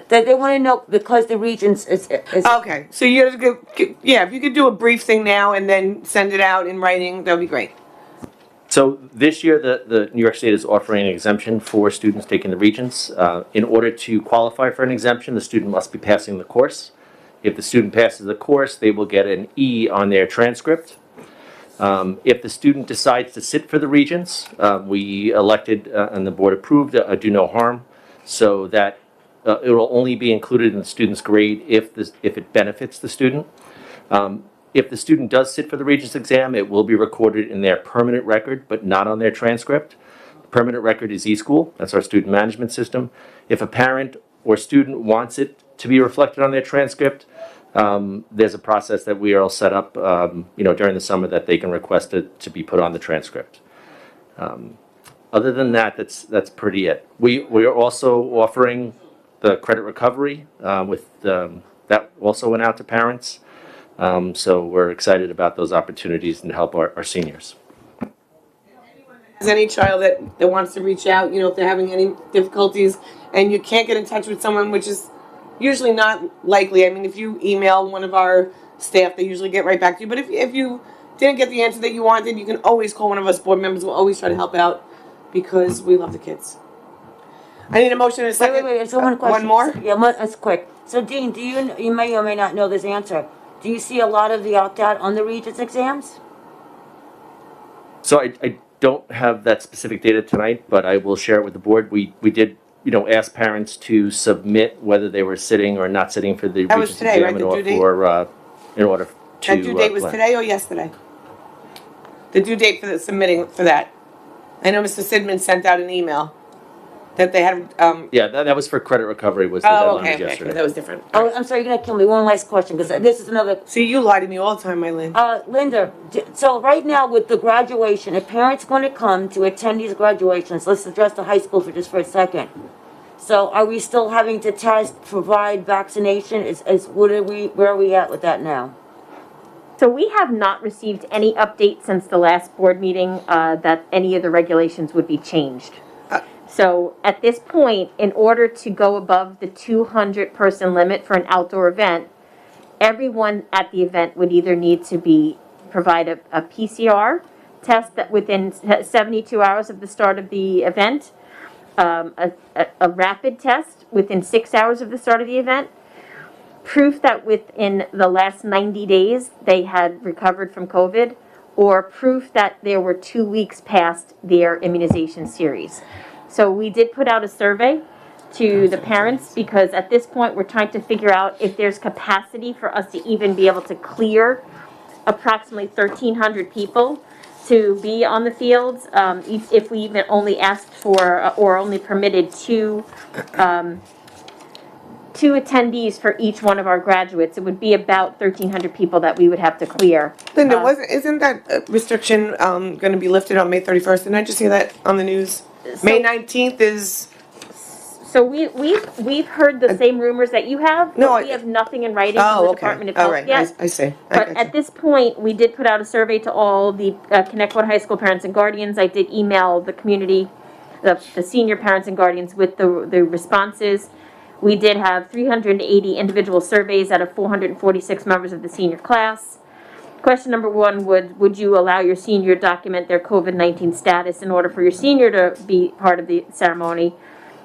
Speaker 6: That they want to know because the regents is
Speaker 1: okay. So you if you could do a brief thing now and then send it out in writing, that would be great.
Speaker 13: So this year, the New York State is offering an exemption for students taking the regents. In order to qualify for an exemption, the student must be passing the course. If the student passes the course, they will get an E on their transcript. If the student decides to sit for the regents, we elected and the board approved a do no harm, so that it will only be included in the student's grade if it benefits the student. If the student does sit for the regents exam, it will be recorded in their permanent record, but not on their transcript. The permanent record is eSchool. That's our student management system. If a parent or student wants it to be reflected on their transcript, there's a process that we are all set up, during the summer that they can request it to be put on the transcript. Other than that, that's pretty it. We are also offering the credit recovery that also went out to parents. So we're excited about those opportunities and to help our seniors.
Speaker 1: Is any child that wants to reach out, if they're having any difficulties and you can't get in touch with someone, which is usually not likely. I mean, if you email one of our staff, they usually get right back to you. But if you didn't get the answer that you wanted, you can always call one of us board members. We'll always try to help out because we love the kids. I need a motion in a second.
Speaker 6: Wait. So one question.
Speaker 1: One more?
Speaker 6: Yeah, that's quick. So Dean, you may or may not know this answer. Do you see a lot of the opt-out on the regents exams?
Speaker 13: So I don't have that specific data tonight, but I will share it with the board. We did ask parents to submit whether they were sitting or not sitting for the regents
Speaker 1: today,
Speaker 13: exam
Speaker 1: right? The due date?
Speaker 13: In order to.
Speaker 1: That due date was
Speaker 13: plan.
Speaker 1: today or yesterday? The due date for the submitting for that. I know Mr. Sidman sent out an email that they had.
Speaker 13: Yeah, that was for credit recovery. Was the deadline
Speaker 1: okay,
Speaker 13: yesterday?
Speaker 1: that was different.
Speaker 6: Oh, I'm sorry, you're gonna kill me. One last question, because this is another.
Speaker 1: See, you lie to me all the time, Mylene.
Speaker 6: Linda, so right now with the graduation, if parents going to come to attend these graduations, let's address the high school for a second. So are we still having to test, provide vaccination? Where are we at with that now?
Speaker 4: So we have not received any update since the last board meeting that any of the regulations would be changed. So at this point, in order to go above the 200-person limit for an outdoor event, everyone at the event would either need to provide a PCR test that within 72 hours of the start of the event, a rapid test within 6 hours of the start of the event, proof that within the last 90 days they had recovered from COVID, or proof that there were 2 weeks past their immunization series. So we did put out a survey to the parents because at this point we're trying to figure out if there's capacity for us to even be able to clear approximately 1,300 people to be on the fields. If we even only asked for or only permitted two attendees for each one of our graduates, it would be about 1,300 people that we would have to clear.
Speaker 1: Linda, isn't that restriction going to be lifted on May 31st? Didn't I just hear that on the news? May 19th is.
Speaker 4: So we've heard the same rumors that you have, but we have nothing in writing from the Department of Health yet.
Speaker 1: I see.
Speaker 4: But at this point, we did put out a survey to all the Connecticut High School parents and guardians. I did email the community, the senior parents and guardians with the responses. We did have 380 individual surveys out of 446 members of the senior class. Question number 1, would you allow your senior to document their COVID-19 status in order for your senior to be part of the ceremony?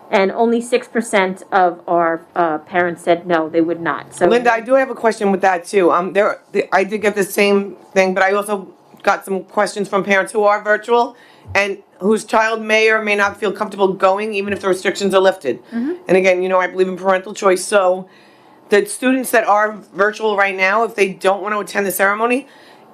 Speaker 4: And only 6% of our parents said no, they would not. So
Speaker 1: Linda, I do have a question with that too. I did get the same thing, but I also got some questions from parents who are virtual and whose child may or may not feel comfortable going, even if the restrictions are lifted. And again, I believe in parental choice. So the students that are virtual right now, if they don't want to attend the ceremony,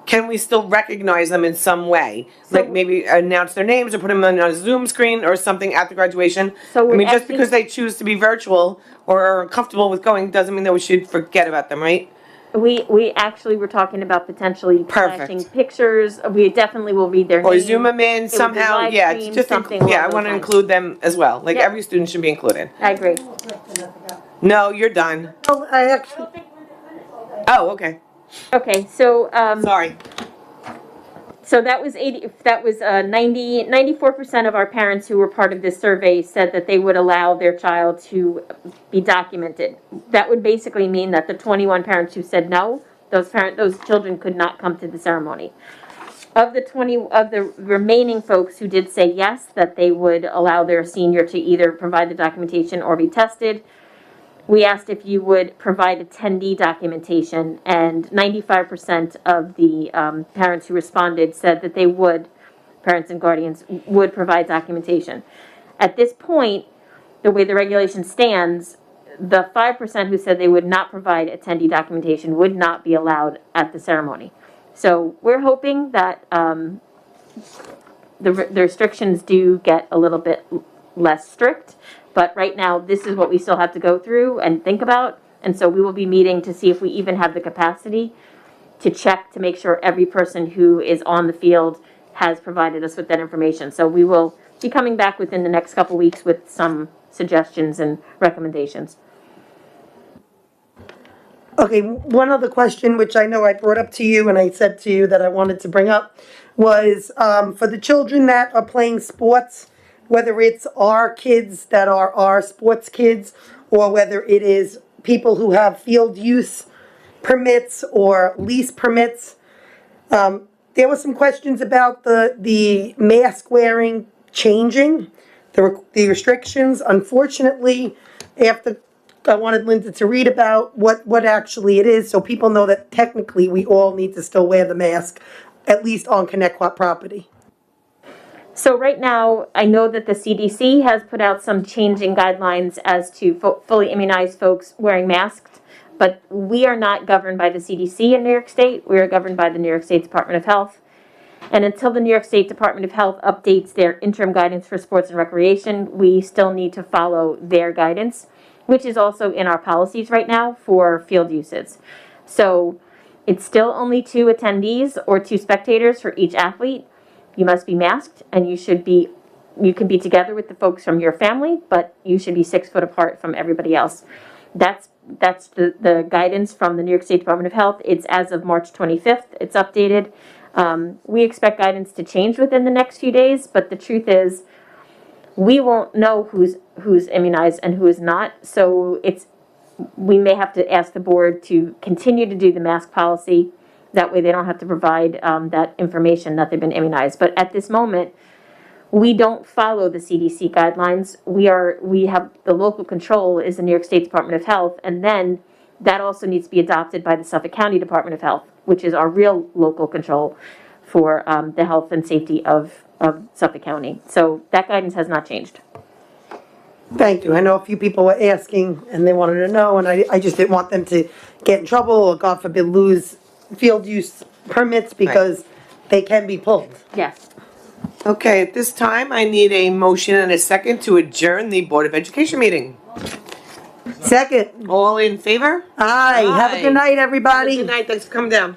Speaker 1: can we still recognize them in some way? Like maybe announce their names or put them on a Zoom screen or something at the graduation?
Speaker 4: So
Speaker 1: just because they choose to be virtual or are comfortable with going doesn't mean that we should forget about them, right?
Speaker 4: We actually were talking about potentially flashing pictures. We definitely will read their names.
Speaker 1: Or zoom them in somehow. Yeah, just
Speaker 4: something.
Speaker 1: I want to include them as well. Like every student should be included.
Speaker 4: I agree.
Speaker 1: No, you're done.
Speaker 10: Oh, I actually.
Speaker 1: Oh, okay.
Speaker 4: Okay, so
Speaker 1: sorry.
Speaker 4: So that was 94% of our parents who were part of this survey said that they would allow their child to be documented. That would basically mean that the 21 parents who said no, those children could not come to the ceremony. Of the remaining folks who did say yes, that they would allow their senior to either provide the documentation or be tested, we asked if you would provide attendee documentation, and 95% of the parents who responded said that they would, parents and guardians, would provide documentation. At this point, the way the regulation stands, the 5% who said they would not provide attendee documentation would not be allowed at the ceremony. So we're hoping that the restrictions do get a little bit less strict. But right now, this is what we still have to go through and think about. And so we will be meeting to see if we even have the capacity to check to make sure every person who is on the field has provided us with that information. So we will be coming back within the next couple weeks with some suggestions and recommendations.
Speaker 10: Okay, one other question, which I know I brought up to you and I said to you that I wanted to bring up, was for the children that are playing sports, whether it's our kids that are our sports kids or whether it is people who have field use permits or lease permits. There were some questions about the mask wearing changing, the restrictions. Unfortunately, after I wanted Linda to read about what actually it is so people know that technically we all need to still wear the mask, at least on Connecticut property.
Speaker 4: So right now, I know that the CDC has put out some changing guidelines as to fully immunized folks wearing masks, but we are not governed by the CDC in New York State. We are governed by the New York State Department of Health. And until the New York State Department of Health updates their interim guidance for sports and recreation, we still need to follow their guidance, which is also in our policies right now for field uses. So it's still only 2 attendees or 2 spectators for each athlete. You must be masked, and you can be together with the folks from your family, but you should be 6 foot apart from everybody else. That's the guidance from the New York State Department of Health. It's as of March 25th. It's updated. We expect guidance to change within the next few days, but the truth is we won't know who's immunized and who is not. So we may have to ask the board to continue to do the mask policy. That way they don't have to provide that information that they've been immunized. But at this moment, we don't follow the CDC guidelines. We have the local control is the New York State Department of Health, and then that also needs to be adopted by the Suffolk County Department of Health, which is our real local control for the health and safety of Suffolk County. So that guidance has not changed.
Speaker 10: Thank you. I know a few people were asking and they wanted to know, and I just didn't want them to get in trouble or, God forbid, lose field use permits because they can be pulled.
Speaker 4: Yes.
Speaker 1: Okay, at this time, I need a motion and a second to adjourn the Board of Education meeting.
Speaker 10: Second.
Speaker 1: All in favor?
Speaker 10: Aye. Have a good night, everybody.
Speaker 1: Good night, thanks for coming down.